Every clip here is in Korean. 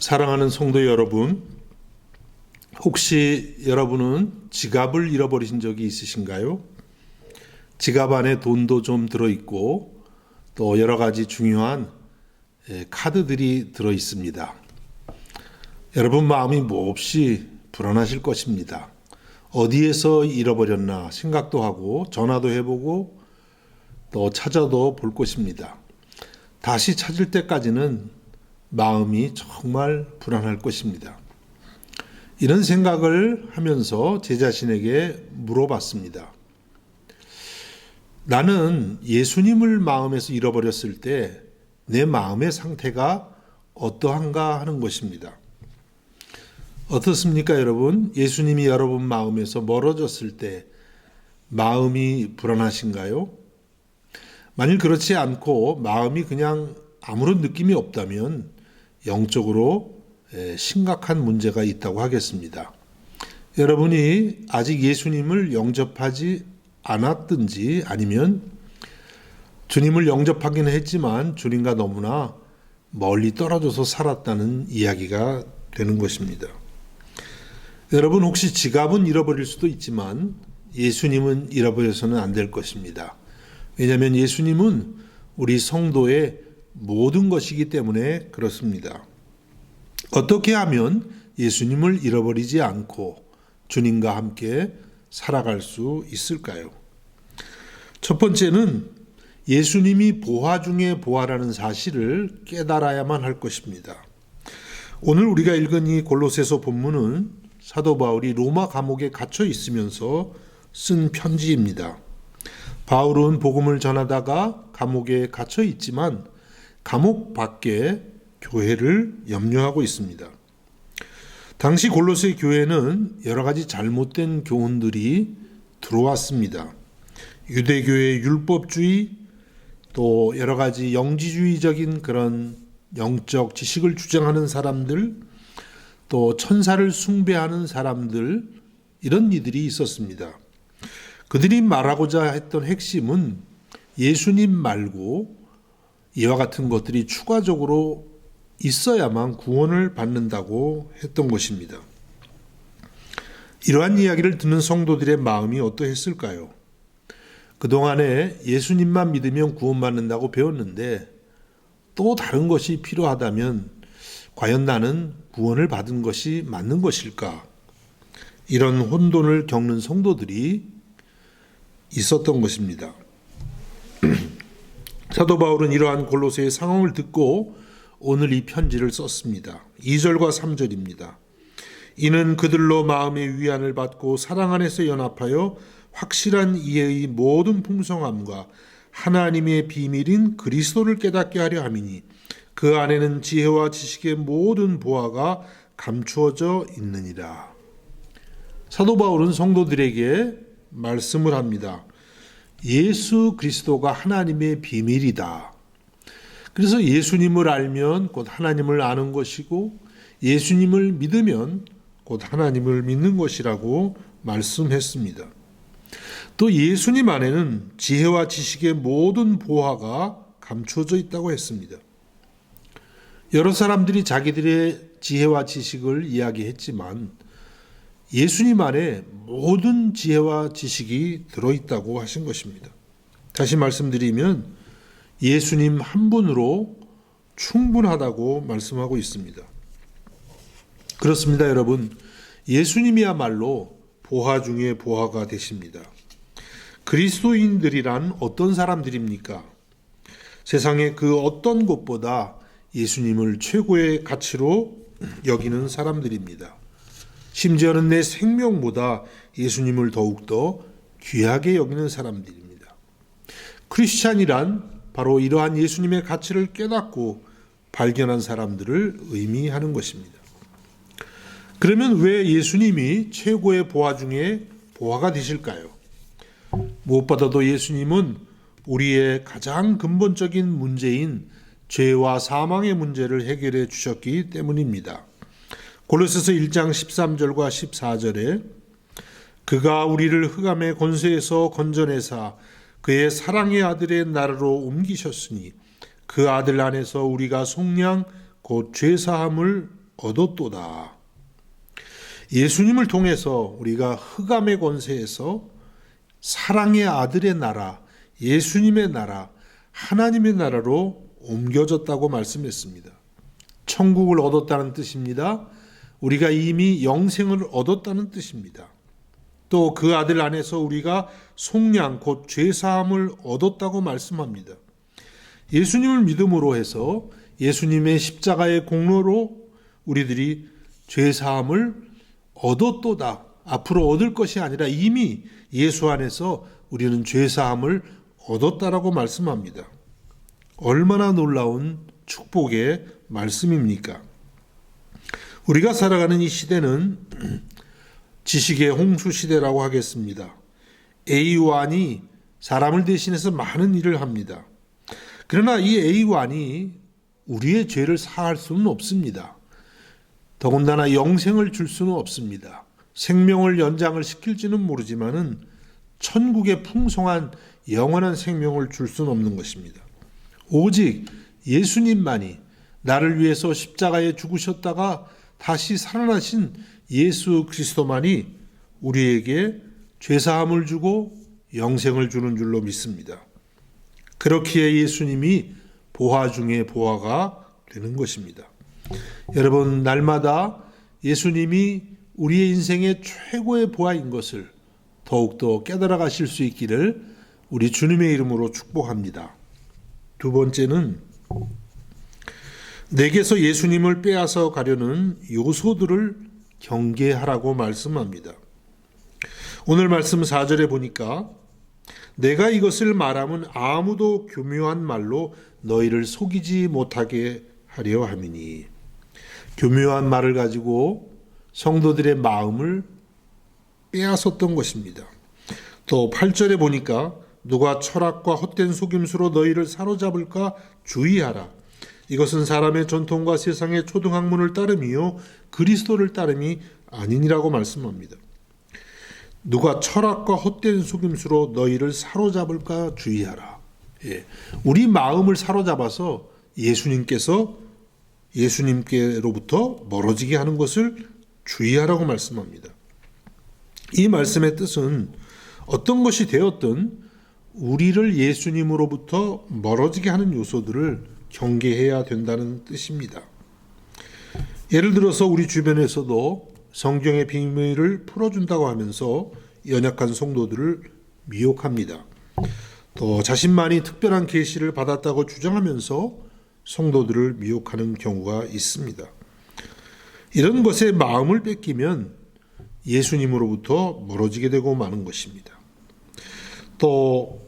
사랑하는 성도 여러분, 혹시 여러분은 지갑을 잃어버리신 적이 있으신가요? 지갑 안에 돈도 좀 들어있고 또 여러 가지 중요한 카드들이 들어있습니다. 여러분 마음이 몹시 불안하실 것입니다. 어디에서 잃어버렸나 생각도 하고 전화도 해보고 또 찾아도 볼 것입니다. 다시 찾을 때까지는 마음이 정말 불안할 것입니다. 이런 생각을 하면서 제 자신에게 물어봤습니다. 나는 예수님을 마음에서 잃어버렸을 때 내 마음의 상태가 어떠한가 하는 것입니다. 어떻습니까, 여러분? 예수님이 여러분 마음에서 멀어졌을 때 마음이 불안하신가요? 만일 그렇지 않고 마음이 그냥 아무런 느낌이 없다면 영적으로 심각한 문제가 있다고 하겠습니다. 여러분이 아직 예수님을 영접하지 않았든지 아니면 주님을 영접하기는 했지만 주님과 너무나 멀리 떨어져서 살았다는 이야기가 되는 것입니다. 여러분 혹시 지갑은 잃어버릴 수도 있지만 예수님은 잃어버려서는 안 될 것입니다. 왜냐하면 예수님은 우리 성도의 모든 것이기 때문에 그렇습니다. 어떻게 하면 예수님을 잃어버리지 않고 주님과 함께 살아갈 수 있을까요? 첫 번째는 예수님이 보화 중에 보화라는 사실을 깨달아야만 할 것입니다. 오늘 우리가 읽은 이 골로새서 본문은 사도 바울이 로마 감옥에 갇혀 있으면서 쓴 편지입니다. 바울은 복음을 전하다가 감옥에 갇혀 있지만 감옥 밖에 교회를 염려하고 있습니다. 당시 골로새 교회는 여러 가지 잘못된 교훈들이 들어왔습니다. 유대교의 율법주의, 또 여러 가지 영지주의적인 그런 영적 지식을 주장하는 사람들, 또 천사를 숭배하는 사람들, 이런 이들이 있었습니다. 그들이 말하고자 했던 핵심은 예수님 말고 이와 같은 것들이 추가적으로 있어야만 구원을 받는다고 했던 것입니다. 이러한 이야기를 듣는 성도들의 마음이 어떠했을까요? 그동안에 예수님만 믿으면 구원받는다고 배웠는데 또 다른 것이 필요하다면 과연 나는 구원을 받은 것이 맞는 것일까? 이런 혼돈을 겪는 성도들이 있었던 것입니다. 사도 바울은 이러한 골로새의 상황을 듣고 오늘 이 편지를 썼습니다. 2절과 3절입니다. 이는 그들로 마음의 위안을 받고 사랑 안에서 연합하여 확실한 이해의 모든 풍성함과 하나님의 비밀인 그리스도를 깨닫게 하려 함이니 그 안에는 지혜와 지식의 모든 보화가 감추어져 있느니라. 사도 바울은 성도들에게 말씀을 합니다. 예수 그리스도가 하나님의 비밀이다. 그래서 예수님을 알면 곧 하나님을 아는 것이고 예수님을 믿으면 곧 하나님을 믿는 것이라고 말씀했습니다. 또 예수님 안에는 지혜와 지식의 모든 보화가 감추어져 있다고 했습니다. 여러 사람들이 자기들의 지혜와 지식을 이야기했지만 예수님 안에 모든 지혜와 지식이 들어있다고 하신 것입니다. 다시 말씀드리면 예수님 한 분으로 충분하다고 말씀하고 있습니다. 그렇습니다, 여러분. 예수님이야말로 보화 중에 보화가 되십니다. 그리스도인들이란 어떤 사람들입니까? 세상의 그 어떤 곳보다 예수님을 최고의 가치로 여기는 사람들입니다. 심지어는 내 생명보다 예수님을 더욱더 귀하게 여기는 사람들입니다. 크리스찬이란 바로 이러한 예수님의 가치를 깨닫고 발견한 사람들을 의미하는 것입니다. 그러면 왜 예수님이 최고의 보화 중에 보화가 되실까요? 무엇보다도 예수님은 우리의 가장 근본적인 문제인 죄와 사망의 문제를 해결해 주셨기 때문입니다. 골로새서 1장 13절과 14절에 그가 우리를 흑암의 권세에서 건져내사 그의 사랑의 아들의 나라로 옮기셨으니 그 아들 안에서 우리가 속량 곧 죄사함을 얻었도다. 예수님을 통해서 우리가 흑암의 권세에서 사랑의 아들의 나라, 예수님의 나라, 하나님의 나라로 옮겨졌다고 말씀했습니다. 천국을 얻었다는 뜻입니다. 우리가 이미 영생을 얻었다는 뜻입니다. 또 그 아들 안에서 우리가 속량 곧 죄사함을 얻었다고 말씀합니다. 예수님을 믿음으로 해서 예수님의 십자가의 공로로 우리들이 죄사함을 얻었도다. 앞으로 얻을 것이 아니라 이미 예수 안에서 우리는 죄사함을 얻었다라고 말씀합니다. 얼마나 놀라운 축복의 말씀입니까? 우리가 살아가는 이 시대는 지식의 홍수 시대라고 하겠습니다. A1이 사람을 대신해서 많은 일을 합니다. 그러나 이 A1이 우리의 죄를 사할 수는 없습니다. 더군다나 영생을 줄 수는 없습니다. 생명을 연장을 시킬지는 모르지만은 천국의 풍성한 영원한 생명을 줄 수는 없는 것입니다. 오직 예수님만이, 나를 위해서 십자가에 죽으셨다가 다시 살아나신 예수 그리스도만이 우리에게 죄사함을 주고 영생을 주는 줄로 믿습니다. 그렇기에 예수님이 보화 중에 보화가 되는 것입니다. 여러분, 날마다 예수님이 우리의 인생의 최고의 보화인 것을 더욱더 깨달아 가실 수 있기를 우리 주님의 이름으로 축복합니다. 두 번째는 내게서 예수님을 빼앗아 가려는 요소들을 경계하라고 말씀합니다. 오늘 말씀 4절에 보니까 내가 이것을 말하면 아무도 교묘한 말로 너희를 속이지 못하게 하려 함이니. 교묘한 말을 가지고 성도들의 마음을 빼앗았던 것입니다. 또 8절에 보니까 누가 철학과 헛된 속임수로 너희를 사로잡을까 주의하라. 이것은 사람의 전통과 세상의 초등학문을 따름이요 그리스도를 따름이 아니니라고 말씀합니다. 누가 철학과 헛된 속임수로 너희를 사로잡을까 주의하라. 우리 마음을 사로잡아서 예수님께로부터 멀어지게 하는 것을 주의하라고 말씀합니다. 이 말씀의 뜻은 어떤 것이 되었든 우리를 예수님으로부터 멀어지게 하는 요소들을 경계해야 된다는 뜻입니다. 예를 들어서 우리 주변에서도 성경의 비밀을 풀어준다고 하면서 연약한 성도들을 미혹합니다. 또 자신만이 특별한 계시를 받았다고 주장하면서 성도들을 미혹하는 경우가 있습니다. 이런 것에 마음을 뺏기면 예수님으로부터 멀어지게 되고 마는 것입니다. 또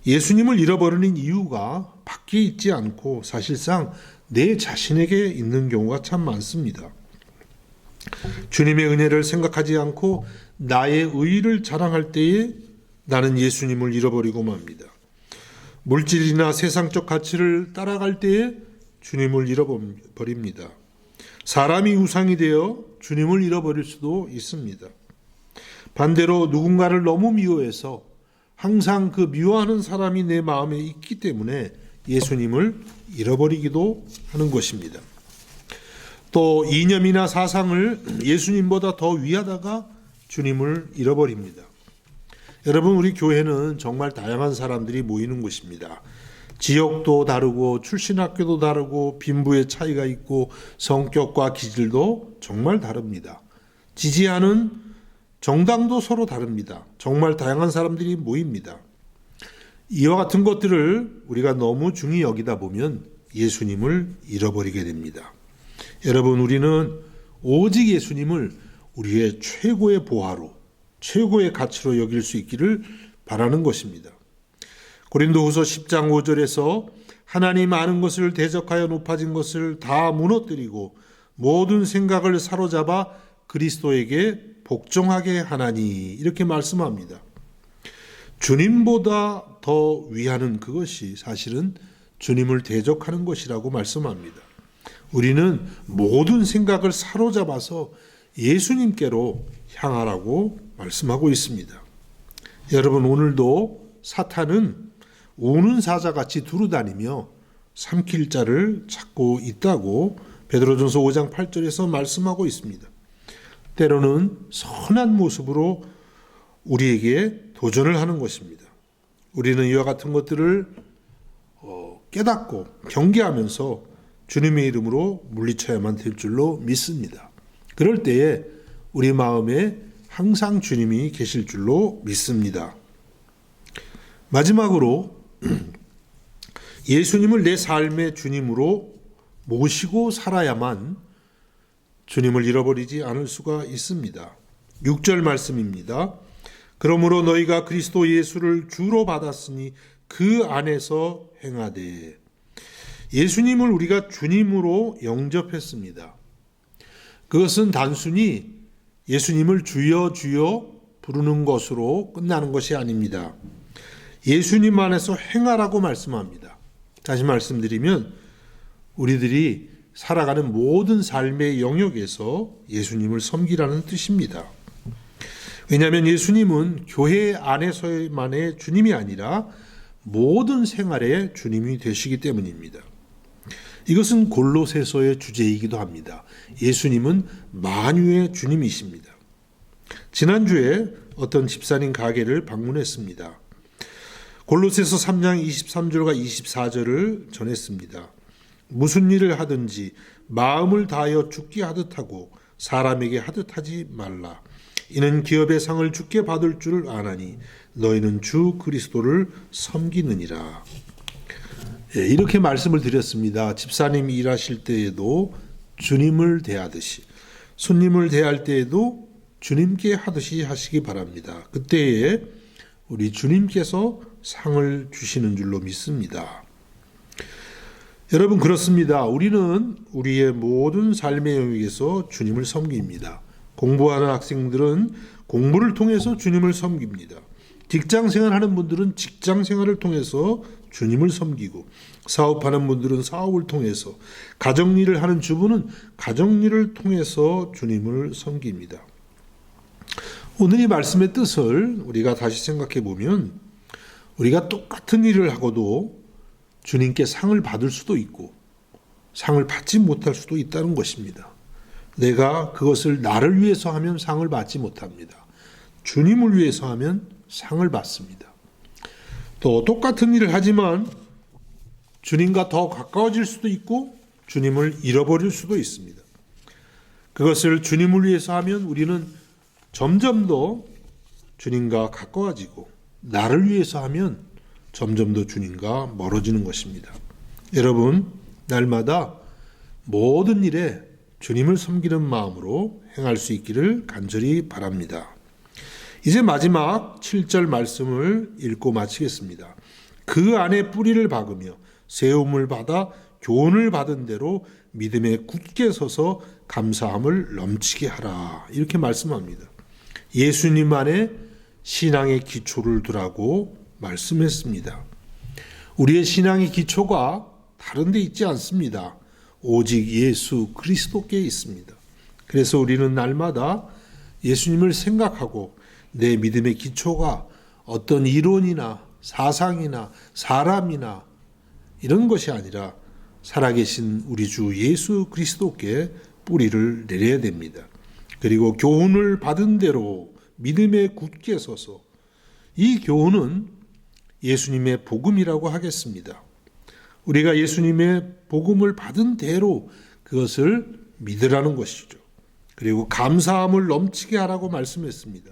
예수님을 잃어버리는 이유가 밖에 있지 않고 사실상 내 자신에게 있는 경우가 참 많습니다. 주님의 은혜를 생각하지 않고 나의 의의를 자랑할 때에 나는 예수님을 잃어버리고 맙니다. 물질이나 세상적 가치를 따라갈 때에 주님을 잃어버립니다. 사람이 우상이 되어 주님을 잃어버릴 수도 있습니다. 반대로 누군가를 너무 미워해서 항상 그 미워하는 사람이 내 마음에 있기 때문에 예수님을 잃어버리기도 하는 것입니다. 또 이념이나 사상을 예수님보다 더 위하다가 주님을 잃어버립니다. 여러분, 우리 교회는 정말 다양한 사람들이 모이는 곳입니다. 지역도 다르고 출신 학교도 다르고 빈부의 차이가 있고 성격과 기질도 정말 다릅니다. 지지하는 정당도 서로 다릅니다. 정말 다양한 사람들이 모입니다. 이와 같은 것들을 우리가 너무 중히 여기다 보면 예수님을 잃어버리게 됩니다. 여러분, 우리는 오직 예수님을 우리의 최고의 보화로, 최고의 가치로 여길 수 있기를 바라는 것입니다. 고린도후서 10장 5절에서 하나님 아는 것을 대적하여 높아진 것을 다 무너뜨리고 모든 생각을 사로잡아 그리스도에게 복종하게 하나니, 이렇게 말씀합니다. 주님보다 더 위하는 그것이 사실은 주님을 대적하는 것이라고 말씀합니다. 우리는 모든 생각을 사로잡아서 예수님께로 향하라고 말씀하고 있습니다. 여러분, 오늘도 사탄은 우는 사자같이 두루다니며 삼킬 자를 찾고 있다고 베드로전서 5장 8절에서 말씀하고 있습니다. 때로는 선한 모습으로 우리에게 도전을 하는 것입니다. 우리는 이와 같은 것들을 깨닫고 경계하면서 주님의 이름으로 물리쳐야만 될 줄로 믿습니다. 그럴 때에 우리 마음에 항상 주님이 계실 줄로 믿습니다. 마지막으로 예수님을 내 삶의 주님으로 모시고 살아야만 주님을 잃어버리지 않을 수가 있습니다. 6절 말씀입니다. 그러므로 너희가 그리스도 예수를 주로 받았으니 그 안에서 행하되. 예수님을 우리가 주님으로 영접했습니다. 그것은 단순히 예수님을 주여 주여 부르는 것으로 끝나는 것이 아닙니다. 예수님 안에서 행하라고 말씀합니다. 다시 말씀드리면 우리들이 살아가는 모든 삶의 영역에서 예수님을 섬기라는 뜻입니다. 왜냐하면 예수님은 교회 안에서만의 주님이 아니라 모든 생활의 주님이 되시기 때문입니다. 이것은 골로새서의 주제이기도 합니다. 예수님은 만유의 주님이십니다. 지난주에 어떤 집사님 가게를 방문했습니다. 골로새서 3장 23절과 24절을 전했습니다. 무슨 일을 하든지 마음을 다하여 죽게 하듯 하고 사람에게 하듯 하지 말라. 이는 기업의 상을 주께 받을 줄 아나니 너희는 주 그리스도를 섬기느니라. 이렇게 말씀을 드렸습니다. 집사님이 일하실 때에도 주님을 대하듯이, 손님을 대할 때에도 주님께 하듯이 하시기 바랍니다. 그때에 우리 주님께서 상을 주시는 줄로 믿습니다. 여러분, 그렇습니다. 우리는 우리의 모든 삶의 영역에서 주님을 섬깁니다. 공부하는 학생들은 공부를 통해서 주님을 섬깁니다. 직장생활 하는 분들은 직장생활을 통해서 주님을 섬기고, 사업하는 분들은 사업을 통해서, 가정일을 하는 주부는 가정일을 통해서 주님을 섬깁니다. 오늘 이 말씀의 뜻을 우리가 다시 생각해 보면 우리가 똑같은 일을 하고도 주님께 상을 받을 수도 있고 상을 받지 못할 수도 있다는 것입니다. 내가 그것을 나를 위해서 하면 상을 받지 못합니다. 주님을 위해서 하면 상을 받습니다. 또 똑같은 일을 하지만 주님과 더 가까워질 수도 있고 주님을 잃어버릴 수도 있습니다. 그것을 주님을 위해서 하면 우리는 점점 더 주님과 가까워지고, 나를 위해서 하면 점점 더 주님과 멀어지는 것입니다. 여러분, 날마다 모든 일에 주님을 섬기는 마음으로 행할 수 있기를 간절히 바랍니다. 이제 마지막 7절 말씀을 읽고 마치겠습니다. 그 안에 뿌리를 박으며 세움을 받아 교훈을 받은 대로 믿음에 굳게 서서 감사함을 넘치게 하라. 이렇게 말씀합니다. 예수님 안에 신앙의 기초를 두라고 말씀했습니다. 우리의 신앙의 기초가 다른 데 있지 않습니다. 오직 예수 그리스도께 있습니다. 그래서 우리는 날마다 예수님을 생각하고 내 믿음의 기초가 어떤 이론이나 사상이나 사람이나 이런 것이 아니라 살아계신 우리 주 예수 그리스도께 뿌리를 내려야 됩니다. 그리고 교훈을 받은 대로 믿음에 굳게 서서, 이 교훈은 예수님의 복음이라고 하겠습니다. 우리가 예수님의 복음을 받은 대로 그것을 믿으라는 것이죠. 그리고 감사함을 넘치게 하라고 말씀했습니다.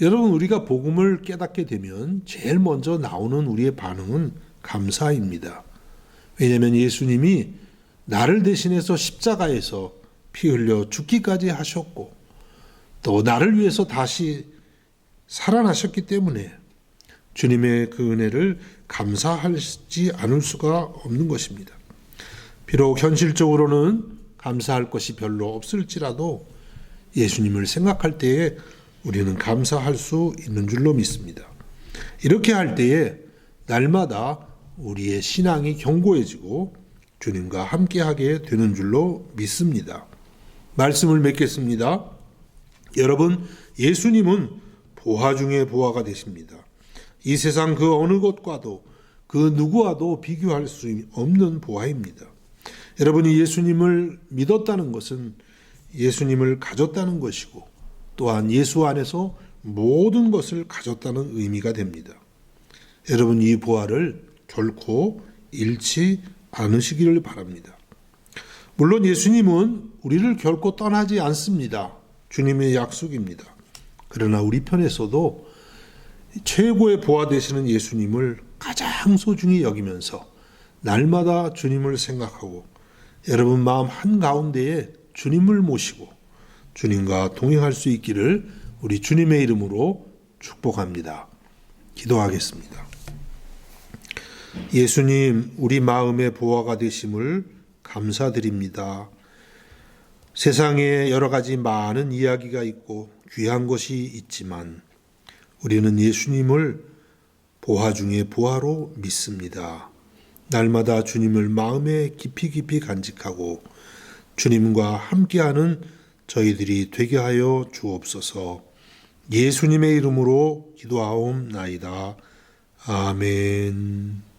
여러분, 우리가 복음을 깨닫게 되면 제일 먼저 나오는 우리의 반응은 감사입니다. 왜냐하면 예수님이 나를 대신해서 십자가에서 피 흘려 죽기까지 하셨고, 또 나를 위해서 다시 살아나셨기 때문에 주님의 그 은혜를 감사하지 않을 수가 없는 것입니다. 비록 현실적으로는 감사할 것이 별로 없을지라도 예수님을 생각할 때에 우리는 감사할 수 있는 줄로 믿습니다. 이렇게 할 때에 날마다 우리의 신앙이 견고해지고 주님과 함께하게 되는 줄로 믿습니다. 말씀을 맺겠습니다. 여러분, 예수님은 보화 중에 보화가 되십니다. 이 세상 그 어느 것과도 그 누구와도 비교할 수 없는 보화입니다. 여러분이 예수님을 믿었다는 것은 예수님을 가졌다는 것이고 또한 예수 안에서 모든 것을 가졌다는 의미가 됩니다. 여러분 이 부활을 결코 잃지 않으시기를 바랍니다. 물론 예수님은 우리를 결코 떠나지 않습니다. 주님의 약속입니다. 그러나 우리 편에서도 최고의 보화 되시는 예수님을 가장 소중히 여기면서 날마다 주님을 생각하고 여러분 마음 한가운데에 주님을 모시고 주님과 동행할 수 있기를 우리 주님의 이름으로 축복합니다. 기도하겠습니다. 예수님, 우리 마음의 보화가 되심을 감사드립니다. 세상에 여러 가지 많은 이야기가 있고 귀한 것이 있지만 우리는 예수님을 보화 중에 보화로 믿습니다. 날마다 주님을 마음에 깊이 깊이 간직하고 주님과 함께하는 저희들이 되게 하여 주옵소서. 예수님의 이름으로 기도하옵나이다. 아멘.